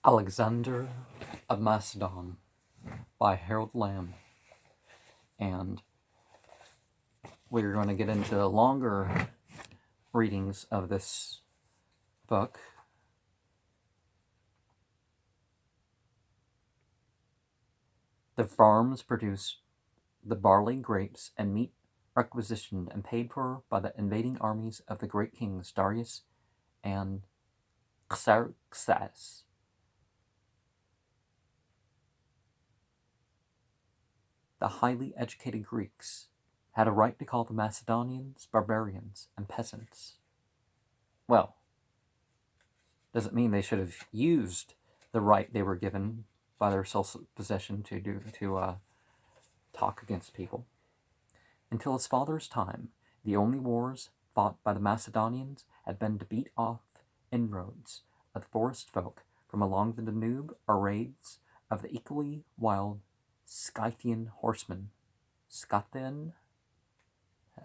Alexander of Macedon by Harold Lamb. And we're going to get into longer readings of this book. The farms produced the barley, grapes, and meat requisitioned and paid for by the invading armies of the great kings Darius and Xerxes. The highly educated Greeks had a right to call the Macedonians barbarians and peasants. Well, doesn't mean they should have used the right they were given by their self-possession to talk against people. Until his father's time, the only wars fought by the Macedonians had been to beat off inroads of the forest folk from along the Danube or raids of the equally wild Scythian horsemen. Scythian?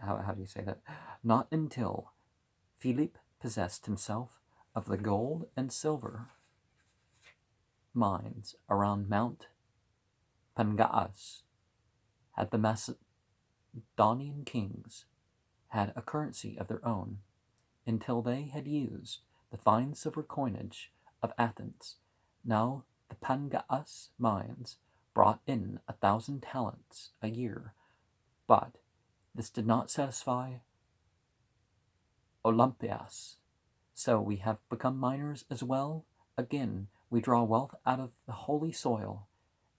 How do you say that? Not until Philip possessed himself of the gold and silver mines around Mount Pangaas had the Macedonian kings had a currency of their own until they had used the fine silver coinage of Athens. Now the Pangaas mines brought in 1,000 talents a year, but this did not satisfy Olympias. So we have become miners as well. Again, we draw wealth out of the holy soil.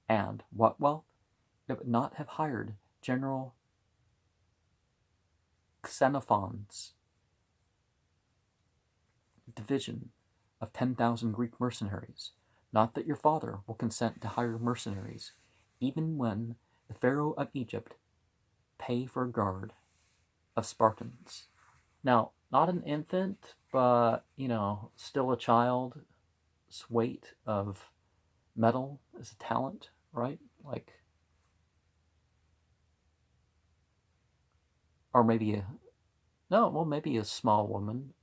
And what wealth? It would not have hired General Xenophon's division of 10,000 Greek mercenaries. Not that your father will consent to hire mercenaries, even when the Pharaoh of Egypt pay for a guard of Spartans. Now, not an infant, but, still a child's weight of metal is a talent, right? Or maybe maybe a small woman,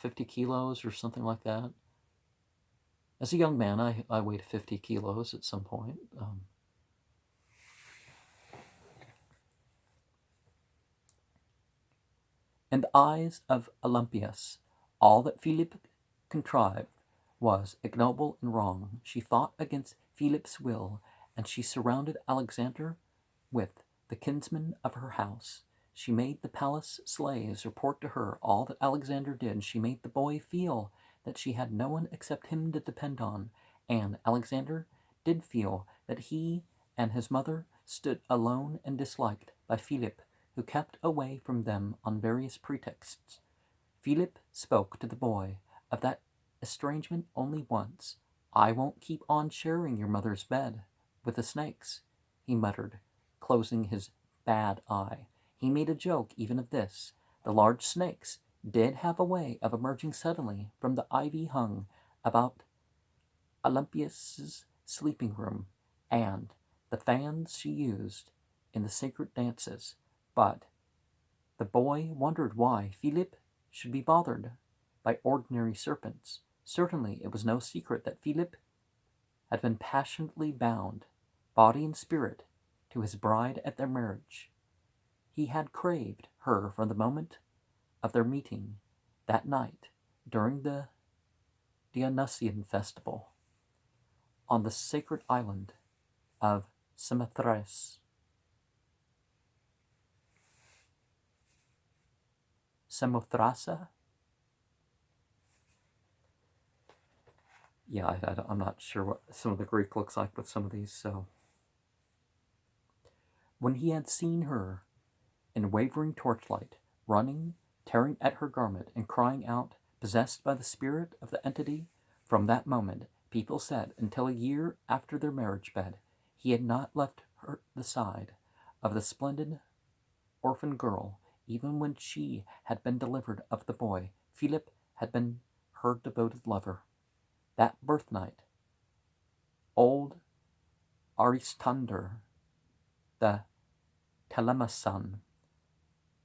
50 kilos or something like that. As a young man, I weighed 50 kilos at some point. In the eyes of Olympias, all that Philip contrived was ignoble and wrong. She fought against Philip's will, and she surrounded Alexander with the kinsmen of her house. She made the palace slaves report to her all that Alexander did. She made the boy feel that she had no one except him to depend on, and Alexander did feel that he and his mother stood alone and disliked by Philip, who kept away from them on various pretexts. Philip spoke to the boy of that estrangement only once. "I won't keep on sharing your mother's bed with the snakes," he muttered, closing his bad eye. He made a joke even of this. The large snakes did have a way of emerging suddenly from the ivy hung about Olympias's sleeping room and the fans she used in the sacred dances, but the boy wondered why Philip should be bothered by ordinary serpents. Certainly it was no secret that Philip had been passionately bound, body and spirit, to his bride at their marriage. He had craved her from the moment of their meeting that night during the Dionysian festival on the sacred island of Samothrace. Samothrasa? Yeah, I'm not sure what some of the Greek looks like with some of these, so. When he had seen her in wavering torchlight, running, tearing at her garment, and crying out, possessed by the spirit of the entity, from that moment, people said, until a year after their marriage bed, he had not left the side of the splendid orphan girl, even when she had been delivered of the boy. Philip had been her devoted lover. That birthnight, old Aristander, the Telemason,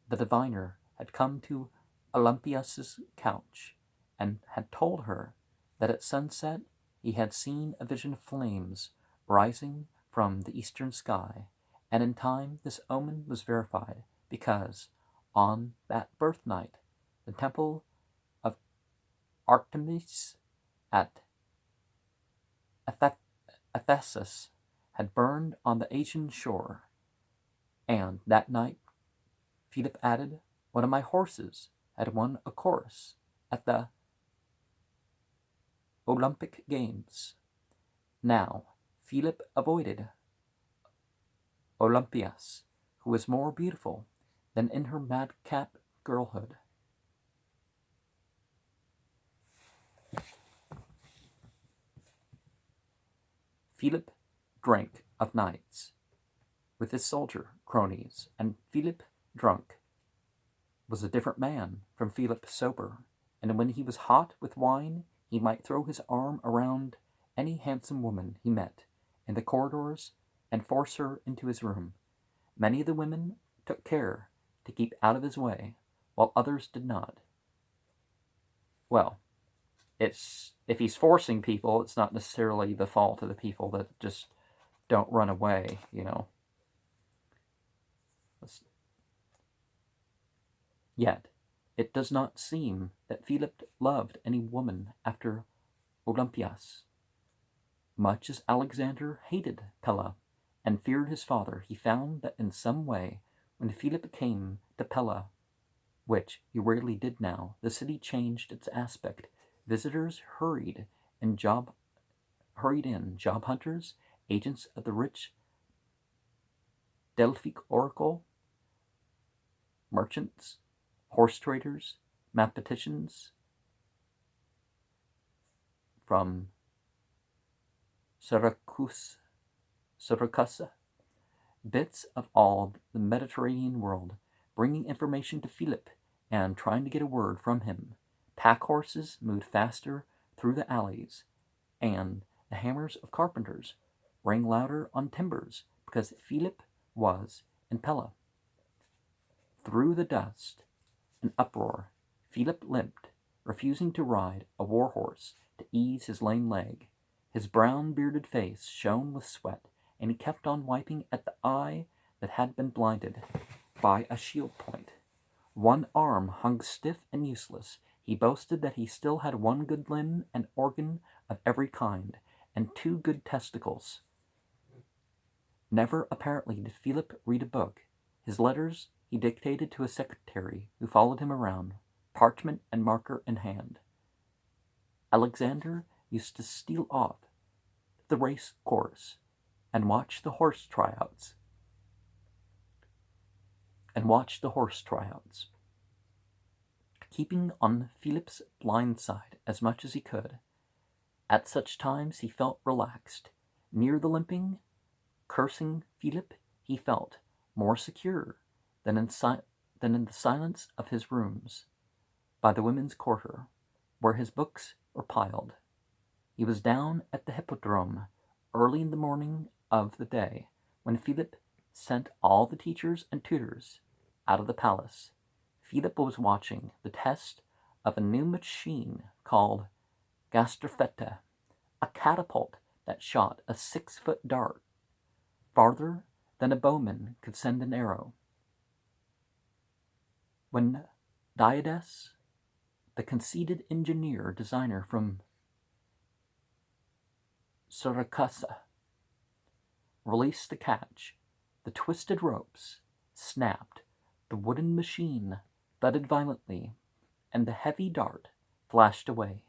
the diviner, had come to Olympias's couch and had told her that at sunset he had seen a vision of flames rising from the eastern sky, and in time this omen was verified, because on that birth night the temple of Artemis at Ephesus had burned on the Asian shore, and that night Philip added, "One of my horses had won a course at the Olympic Games." Now Philip avoided Olympias, who was more beautiful than in her madcap girlhood. Philip drank of nights with his soldier cronies, and Philip drunk was a different man from Philip sober, and when he was hot with wine he might throw his arm around any handsome woman he met in the corridors and force her into his room. Many of the women took care to keep out of his way, while others did not. Well, if he's forcing people, it's not necessarily the fault of the people that just don't run away, Yet, it does not seem that Philip loved any woman after Olympias. Much as Alexander hated Pella and feared his father, he found that in some way, when Philip came to Pella, which he rarely did now, the city changed its aspect. Visitors hurried in, job hunters, agents of the rich Delphic oracle, merchants, horse traders, mathematicians from Syracuse, bits of all the Mediterranean world, bringing information to Philip and trying to get a word from him. Pack horses moved faster through the alleys, and the hammers of carpenters rang louder on timbers because Philip was in Pella. Through the dust and uproar, Philip limped, refusing to ride a war horse to ease his lame leg. His brown bearded face shone with sweat, and he kept on wiping at the eye that had been blinded by a shield point. One arm hung stiff and useless. He boasted that he still had one good limb and organ of every kind, and 2 good testicles. Never apparently did Philip read a book. His letters he dictated to a secretary who followed him around, parchment and marker in hand. Alexander used to steal off the race course and watch the horse tryouts. Keeping on Philip's blind side as much as he could. At such times he felt relaxed. Near the limping, cursing Philip, he felt more secure than in the silence of his rooms by the women's quarter, where his books were piled. He was down at the hippodrome early in the morning of the day when Philip sent all the teachers and tutors out of the palace. Philip was watching the test of a new machine called gastrofetta, a catapult that shot a 6-foot dart farther than a bowman could send an arrow. When Diades, the conceited designer from Syracuse, released the catch, the twisted ropes snapped, the wooden machine thudded violently, and the heavy dart flashed away.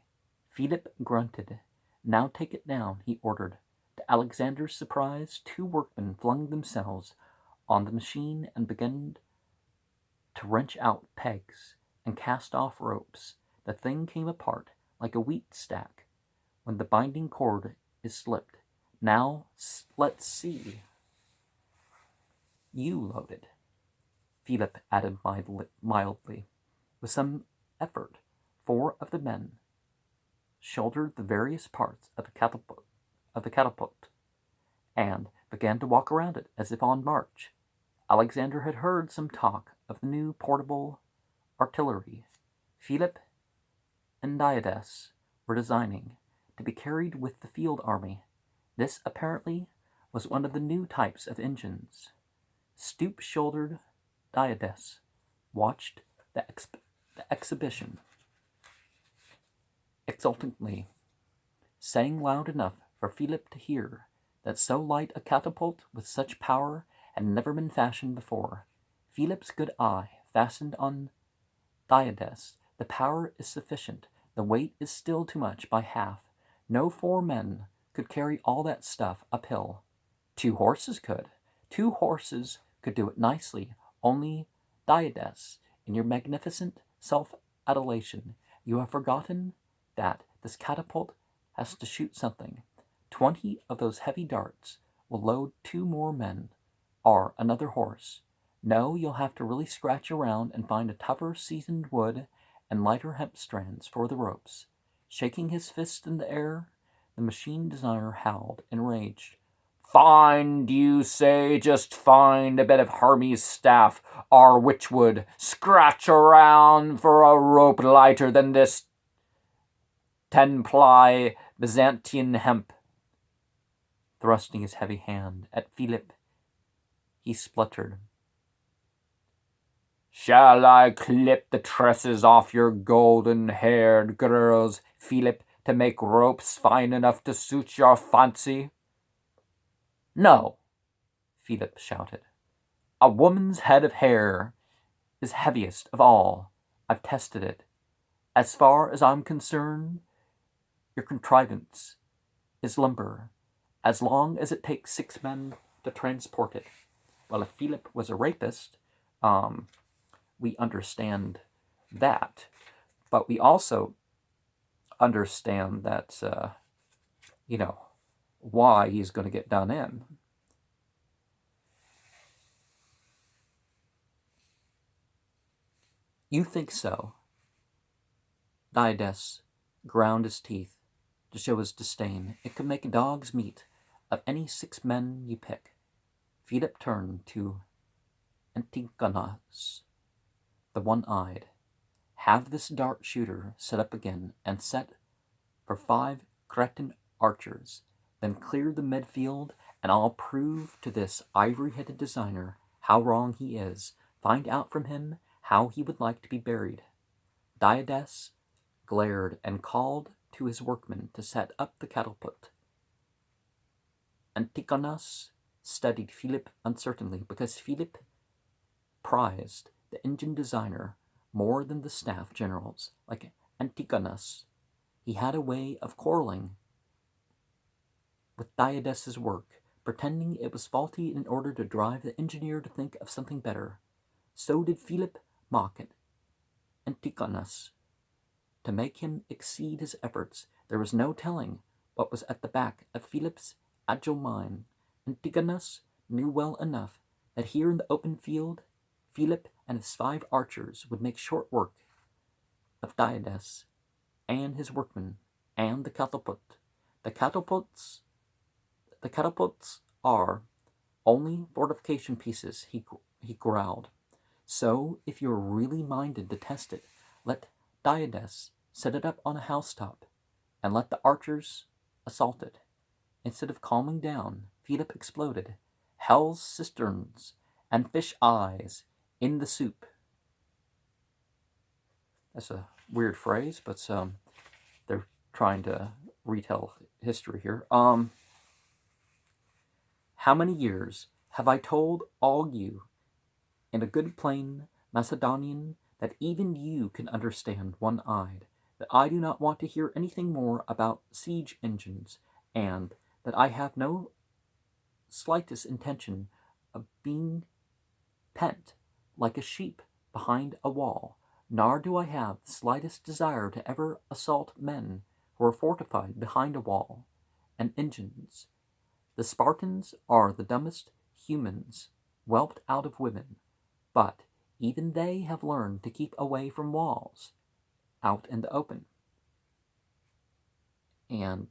Philip grunted. "Now take it down," he ordered. To Alexander's surprise, 2 workmen flung themselves on the machine and began to wrench out pegs and cast off ropes. The thing came apart like a wheat stack when the binding cord is slipped. "Now let's see you loaded," Philip added mildly. With some effort, 4 of the men shouldered the various parts of the catapult and began to walk around it as if on march. Alexander had heard some talk of the new portable artillery. Philip and Diades were designing to be carried with the field army. This apparently was one of the new types of engines. Stoop-shouldered Diades watched the exhibition exultantly, saying loud enough for Philip to hear that so light a catapult with such power had never been fashioned before. Philip's good eye fastened on Diades. The power is sufficient. The weight is still too much by half. No 4 men could carry all that stuff uphill. 2 horses could. 2 horses could do it nicely. Only Diades, in your magnificent self-adulation, you have forgotten that this catapult has to shoot something. 20 of those heavy darts will load 2 more men, or another horse. No, you'll have to really scratch around and find a tougher seasoned wood and lighter hemp strands for the ropes. Shaking his fist in the air, the machine designer howled, enraged. Find, you say, just find a bit of Hermes' staff or witchwood. Scratch around for a rope lighter than this 10-ply Byzantine hemp. Thrusting his heavy hand at Philip, he spluttered. Shall I clip the tresses off your golden-haired girls, Philip, to make ropes fine enough to suit your fancy? No, Philip shouted. A woman's head of hair is heaviest of all. I've tested it. As far as I'm concerned, your contrivance is lumber, as long as it takes 6 men to transport it. Well, if Philip was a rapist, we understand that. But we also understand that, why he's going to get done in. You think so? Diades ground his teeth to show his disdain. It could make dog's meat of any 6 men you pick. Philip turned to Antigonus, the one-eyed. Have this dart shooter set up again and set for 5 Cretan archers. Then clear the midfield, and I'll prove to this ivory-headed designer how wrong he is. Find out from him how he would like to be buried. Diades glared and called to his workmen to set up the catapult. Antigonus studied Philip uncertainly, because Philip prized the engine designer more than the staff generals. Like Antigonus, he had a way of quarreling with Diades' work, pretending it was faulty in order to drive the engineer to think of something better. So did Philip mock Antigonus. To make him exceed his efforts, there was no telling what was at the back of Philip's agile mind. Antigonus knew well enough that here in the open field, Philip and his 5 archers would make short work of Diades and his workmen and the catapult. The catapults are only fortification pieces, he growled. So, if you're really minded to test it, let Diades set it up on a housetop, and let the archers assault it. Instead of calming down, Philip exploded. Hell's cisterns and fish eyes in the soup. That's a weird phrase, but they're trying to retell history here. How many years have I told all you in a good plain Macedonian that even you can understand one-eyed, that I do not want to hear anything more about siege engines, and that I have no slightest intention of being pent like a sheep behind a wall, nor do I have the slightest desire to ever assault men who are fortified behind a wall and engines. The Spartans are the dumbest humans whelped out of women, but even they have learned to keep away from walls, out in the open. And,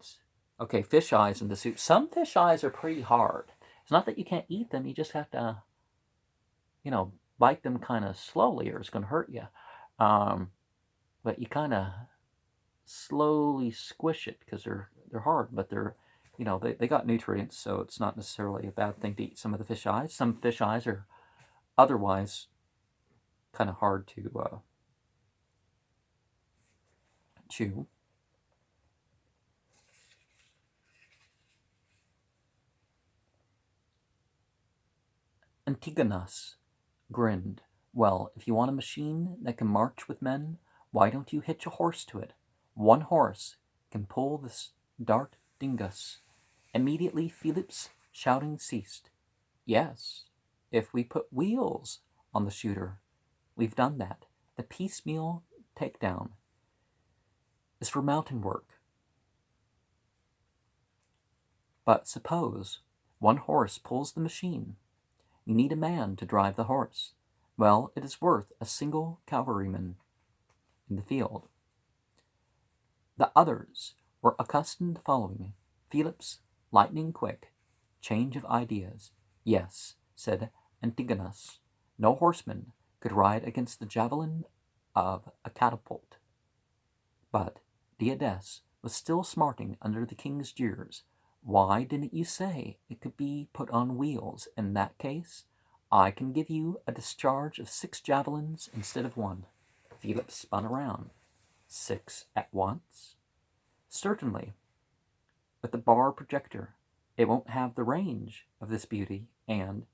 okay, fish eyes in the soup. Some fish eyes are pretty hard. It's not that you can't eat them, you just have to, bite them kind of slowly or it's going to hurt you. But you kind of slowly squish it because they're hard, but they got nutrients, so it's not necessarily a bad thing to eat some of the fish eyes. Some fish eyes are otherwise kind of hard to chew. Antigonus grinned. Well, if you want a machine that can march with men, why don't you hitch a horse to it? One horse can pull this dart dingus. Immediately Philip's shouting ceased. Yes, if we put wheels on the shooter. We've done that. The piecemeal takedown is for mountain work. But suppose one horse pulls the machine. You need a man to drive the horse. Well, it is worth a single cavalryman in the field. The others were accustomed to following Philip's lightning quick change of ideas. Yes, said Antigonus, no horseman could ride against the javelin of a catapult. But Diades was still smarting under the king's jeers. Why didn't you say it could be put on wheels? In that case, I can give you a discharge of 6 javelins instead of 1. Philip spun around. 6 at once? Certainly. With the bar projector, it won't have the range of this beauty, and,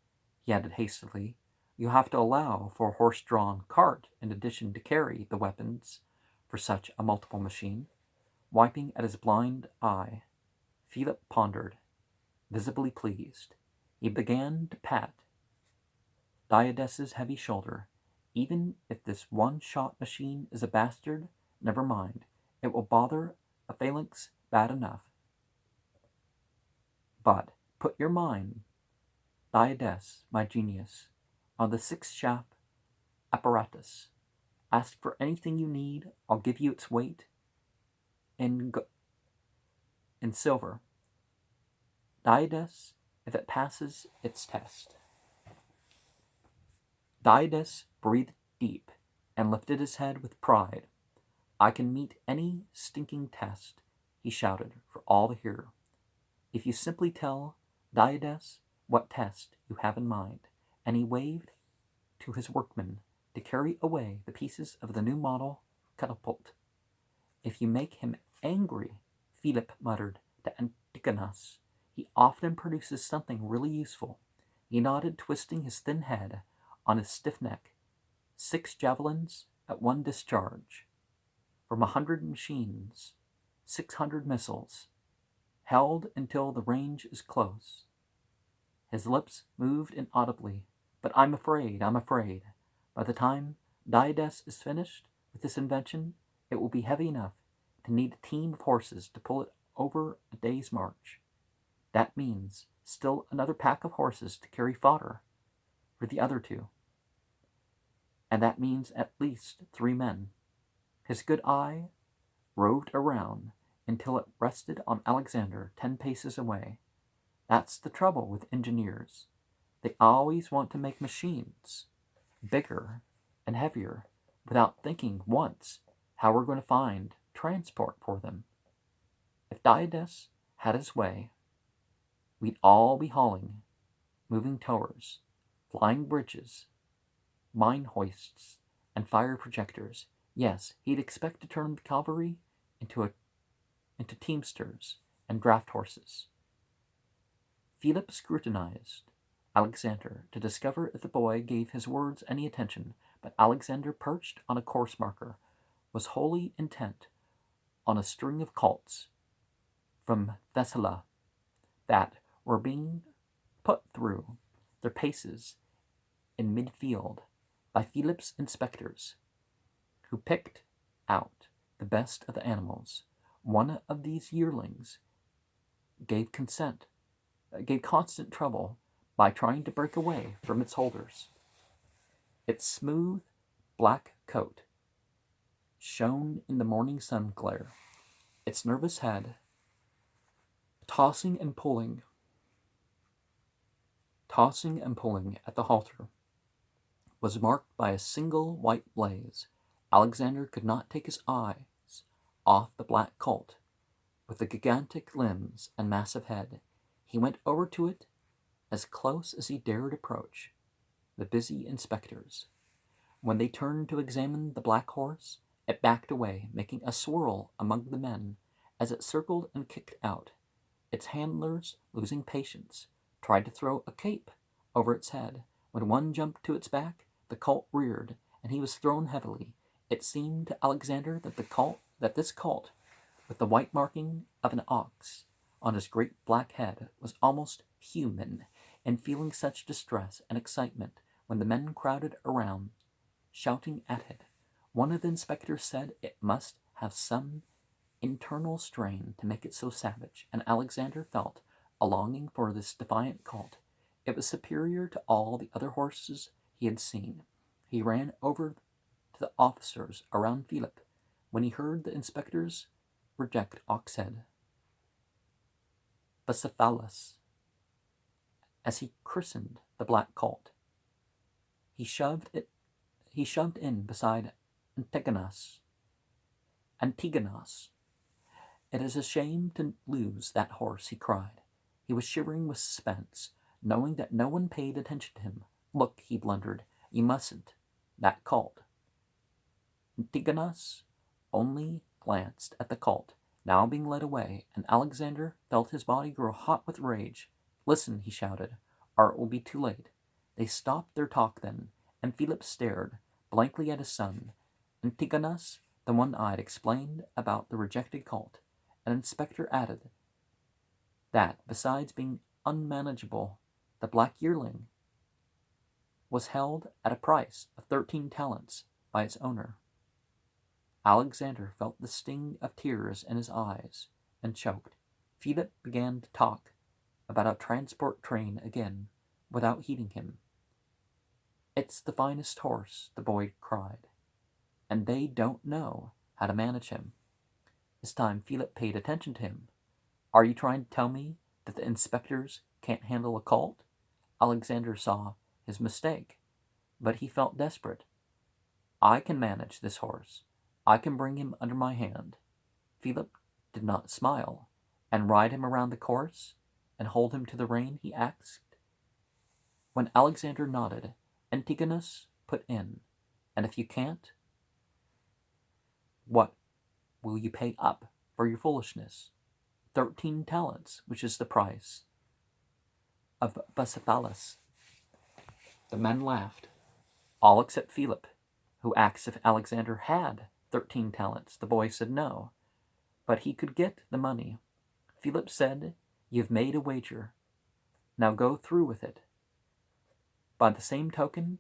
he added hastily, you have to allow for a horse-drawn cart in addition to carry the weapons for such a multiple machine. Wiping at his blind eye, Philip pondered, visibly pleased. He began to pat Diades's heavy shoulder. Even if this one-shot machine is a bastard, never mind. It will bother a phalanx bad enough. But put your mind, Diades, my genius, on the 6-shaft apparatus. Ask for anything you need. I'll give you its weight in silver. Diades, if it passes its test. Diades breathed deep and lifted his head with pride. I can meet any stinking test, he shouted for all to hear. If you simply tell Diades what test you have in mind, and he waved to his workmen to carry away the pieces of the new model catapult. If you make him angry, Philip muttered to Antigonus, he often produces something really useful. He nodded, twisting his thin head on his stiff neck. 6 javelins at 1 discharge. From 100 machines, 600 missiles, held until the range is close. His lips moved inaudibly. But I'm afraid. By the time Diades is finished with this invention, it will be heavy enough to need a team of horses to pull it over a day's march. That means still another pack of horses to carry fodder for the other 2. And that means at least 3 men. His good eye roved around until it rested on Alexander 10 paces away. That's the trouble with engineers. They always want to make machines bigger and heavier without thinking once how we're going to find transport for them. If Diades had his way, we'd all be hauling moving towers, flying bridges, mine hoists, and fire projectors. Yes, he'd expect to turn the cavalry into teamsters and draft horses. Philip scrutinized Alexander to discover if the boy gave his words any attention, but Alexander, perched on a course marker, was wholly intent on a string of colts from Thessaly that were being put through their paces in midfield by Philip's inspectors, who picked out the best of the animals. One of these yearlings gave constant trouble by trying to break away from its holders. Its smooth black coat shone in the morning sun glare. Its nervous head, tossing and pulling at the halter, was marked by a single white blaze. Alexander could not take his eyes off the black colt, with the gigantic limbs and massive head. He went over to it as close as he dared approach. The busy inspectors. When they turned to examine the black horse, it backed away, making a swirl among the men as it circled and kicked out. Its handlers, losing patience, tried to throw a cape over its head. When one jumped to its back, the colt reared, and he was thrown heavily. It seemed to Alexander that this colt, with the white marking of an ox on his great black head, was almost human, and feeling such distress and excitement when the men crowded around, shouting at it. One of the inspectors said it must have some internal strain to make it so savage, and Alexander felt a longing for this defiant colt. It was superior to all the other horses he had seen. He ran over to the officers around Philip when he heard the inspectors reject Oxhead. Bucephalus, as he christened the black colt. He shoved in beside Antigonus. It is a shame to lose that horse, he cried. He was shivering with suspense, knowing that no one paid attention to him. Look, he blundered, you mustn't. That colt. Antigonus only glanced at the colt, now being led away, and Alexander felt his body grow hot with rage. Listen, he shouted, or it will be too late. They stopped their talk then, and Philip stared blankly at his son. Antigonus, the one-eyed, explained about the rejected colt. An inspector added that, besides being unmanageable, the black yearling was held at a price of 13 talents by its owner. Alexander felt the sting of tears in his eyes and choked. Philip began to talk about a transport train again, without heeding him. It's the finest horse, the boy cried, and they don't know how to manage him. This time Philip paid attention to him. Are you trying to tell me that the inspectors can't handle a colt? Alexander saw his mistake, but he felt desperate. I can manage this horse. I can bring him under my hand. Philip did not smile. And ride him around the course and hold him to the rein, he asked. When Alexander nodded, Antigonus put in, and if you can't, what will you pay up for your foolishness? 13 talents, which is the price of Bucephalus. The men laughed, all except Philip, who asked if Alexander had 13 talents. The boy said no, but he could get the money. Philip said, You've made a wager. Now go through with it. By the same token,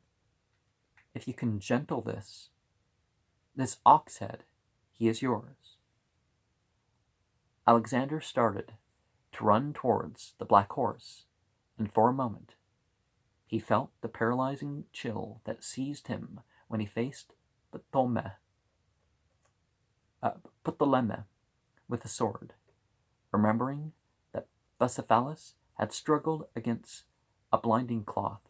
if you can gentle this ox head, he is yours. Alexander started to run towards the black horse, and for a moment he felt the paralyzing chill that seized him when he faced Ptolemy with a sword. Remembering that Bucephalus had struggled against a blinding cloth,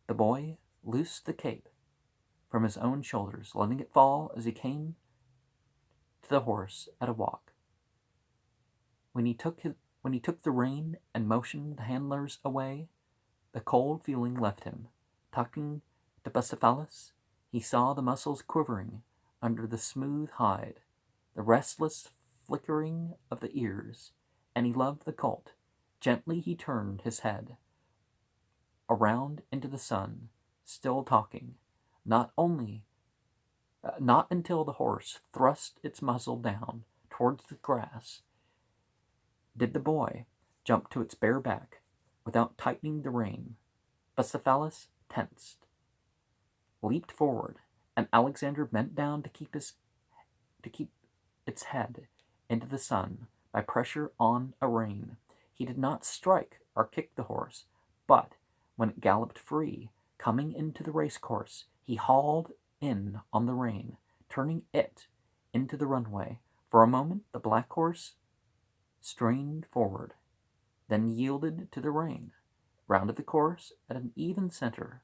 the boy loosed the cape from his own shoulders, letting it fall as he came to the horse at a walk. When he took the rein and motioned the handlers away, the cold feeling left him. Talking to Bucephalus, he saw the muscles quivering under the smooth hide, the restless flickering of the ears, and he loved the colt. Gently he turned his head around into the sun, still talking, not until the horse thrust its muzzle down towards the grass did the boy jump to its bare back without tightening the rein. Bucephalus tensed, leaped forward, and Alexander bent down to keep its head into the sun by pressure on a rein. He did not strike or kick the horse, but when it galloped free, coming into the race course, he hauled in on the rein, turning it into the runway. For a moment, the black horse strained forward, then yielded to the rein, rounded the course at an even center,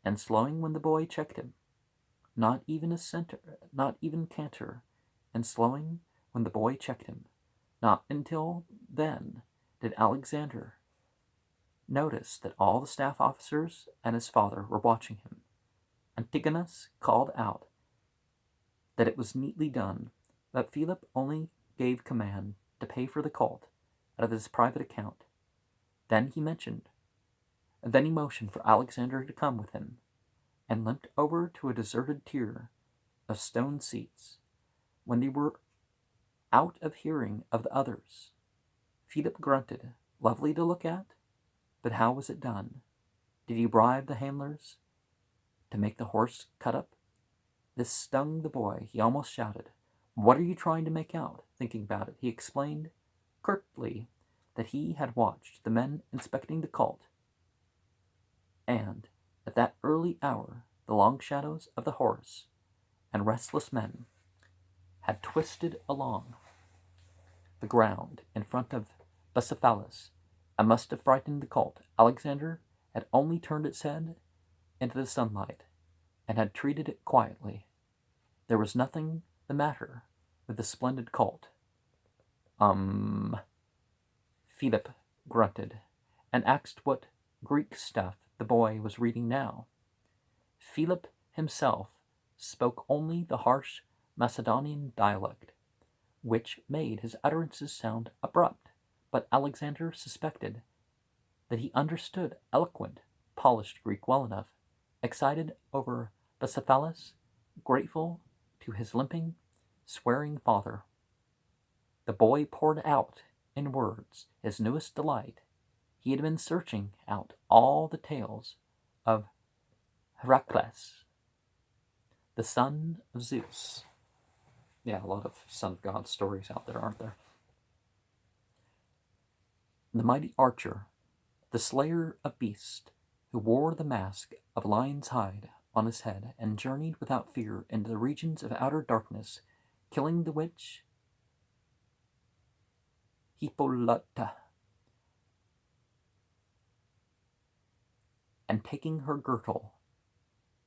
and slowing when the boy checked him. Not even canter, and slowing when the boy checked him. Not until then did Alexander notice that all the staff officers and his father were watching him. Antigonus called out that it was neatly done, but Philip only gave command to pay for the colt out of his private account. Then he motioned for Alexander to come with him, and limped over to a deserted tier of stone seats. When they were out of hearing of the others, Philip grunted, "Lovely to look at, but how was it done? Did he bribe the handlers to make the horse cut up?" This stung the boy. He almost shouted. "What are you trying to make out?" Thinking about it, he explained curtly that he had watched the men inspecting the colt, and at that early hour the long shadows of the horse and restless men had twisted along the ground in front of Bucephalus and must have frightened the colt. Alexander had only turned its head into the sunlight and had treated it quietly. There was nothing the matter with the splendid colt. Philip grunted and asked what Greek stuff the boy was reading now. Philip himself spoke only the harsh Macedonian dialect, which made his utterances sound abrupt, but Alexander suspected that he understood eloquent, polished Greek well enough. Excited over Bucephalus, grateful to his limping, swearing father, the boy poured out in words his newest delight. He had been searching out all the tales of Heracles, the son of Zeus. Yeah, a lot of son of God stories out there, aren't there? The mighty archer, the slayer of beasts, who wore the mask of lion's hide on his head and journeyed without fear into the regions of outer darkness, killing the witch Hippolyta and taking her girdle,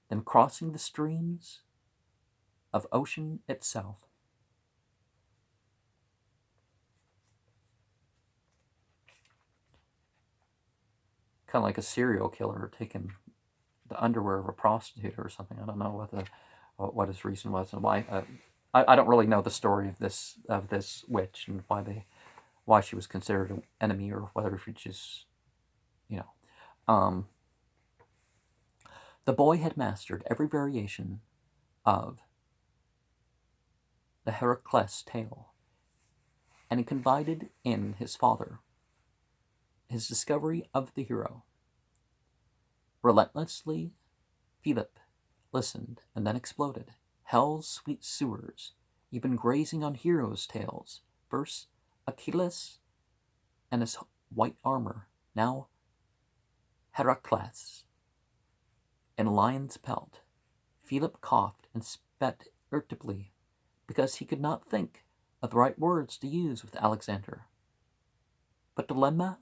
then crossing the streams of ocean itself. Kind of like a serial killer taking the underwear of a prostitute or something. I don't know what his reason was and why. I don't really know the story of this witch and why she was considered an enemy, or whether she just, you know. The boy had mastered every variation of the Heracles tale, and he confided in his father his discovery of the hero. Relentlessly, Philip listened and then exploded. Hell's sweet sewers, you've been grazing on heroes' tales. First Achilles and his white armor, now Heracles in lion's pelt. Philip coughed and spat irritably because he could not think of the right words to use with Alexander. But dilemma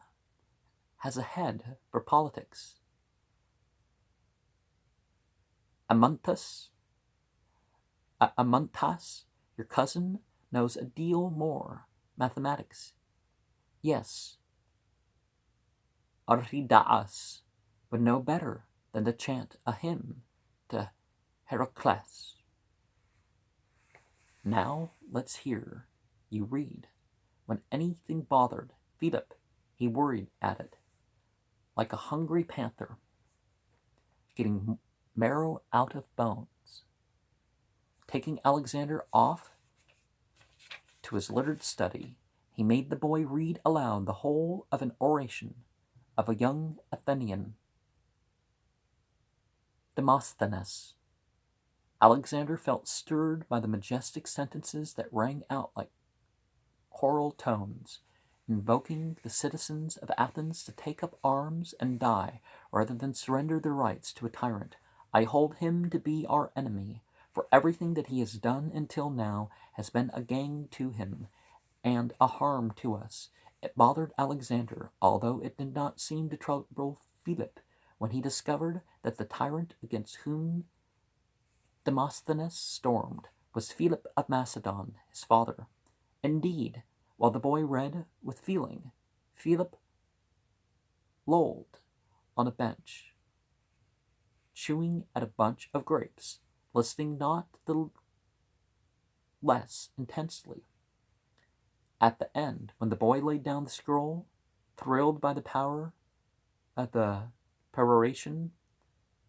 has a head for politics. Amantas, your cousin, knows a deal more mathematics. Yes, Arhidaas would know better than to chant a hymn to Heracles. Now let's hear you read. When anything bothered Philip, he worried at it, like a hungry panther, getting marrow out of bones. Taking Alexander off to his littered study, he made the boy read aloud the whole of an oration of a young Athenian, Demosthenes. Alexander felt stirred by the majestic sentences that rang out like choral tones, invoking the citizens of Athens to take up arms and die rather than surrender their rights to a tyrant. I hold him to be our enemy, for everything that he has done until now has been a gain to him and a harm to us. It bothered Alexander, although it did not seem to trouble Philip, when he discovered that the tyrant against whom Demosthenes stormed was Philip of Macedon, his father. Indeed, while the boy read with feeling, Philip lolled on a bench, chewing at a bunch of grapes, listening not the less intensely. At the end, when the boy laid down the scroll, thrilled by the power of the peroration,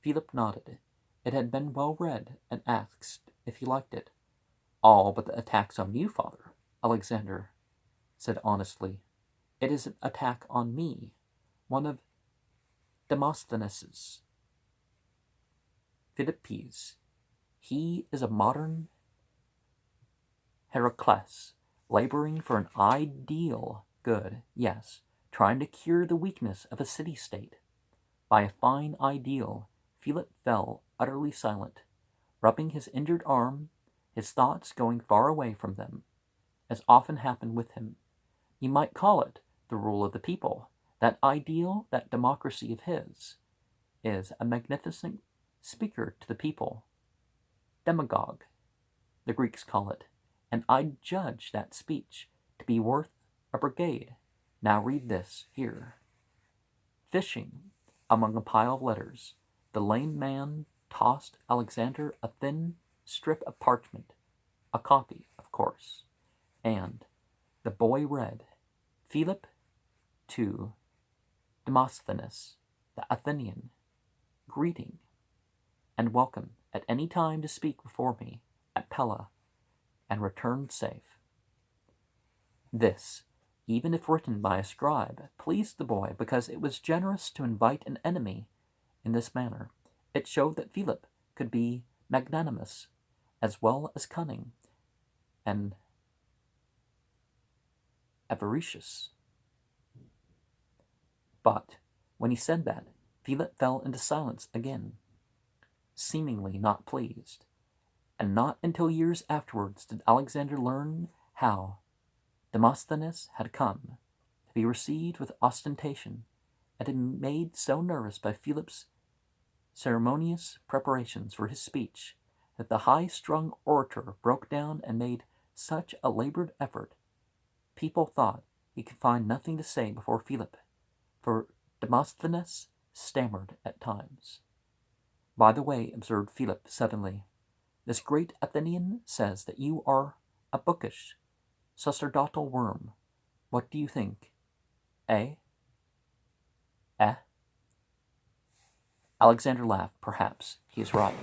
Philip nodded. It had been well read, and asked if he liked it. All but the attacks on you, father, Alexander said honestly. It is an attack on me, one of Demosthenes's Philippes. He is a modern Heracles, laboring for an ideal good, yes, trying to cure the weakness of a city-state. By a fine ideal, Philip fell utterly silent, rubbing his injured arm, his thoughts going far away from them, as often happened with him. You might call it the rule of the people. That ideal, that democracy of his, is a magnificent speaker to the people. Demagogue, the Greeks call it, and I judge that speech to be worth a brigade. Now read this here. Fishing among a pile of letters, the lame man tossed Alexander a thin strip of parchment, a copy, of course, and the boy read, Philip to Demosthenes, the Athenian, greeting and welcome at any time to speak before me at Pella, and return safe. This, even if written by a scribe, pleased the boy because it was generous to invite an enemy in this manner. It showed that Philip could be magnanimous as well as cunning and avaricious. But when he said that, Philip fell into silence again, seemingly not pleased. And not until years afterwards did Alexander learn how Demosthenes had come to be received with ostentation, and had made so nervous by Philip's ceremonious preparations for his speech that the high-strung orator broke down and made such a labored effort, people thought he could find nothing to say before Philip, for Demosthenes stammered at times. By the way, observed Philip suddenly, this great Athenian says that you are a bookish, sacerdotal worm. What do you think? Eh? Eh? Alexander laughed. Perhaps he is right.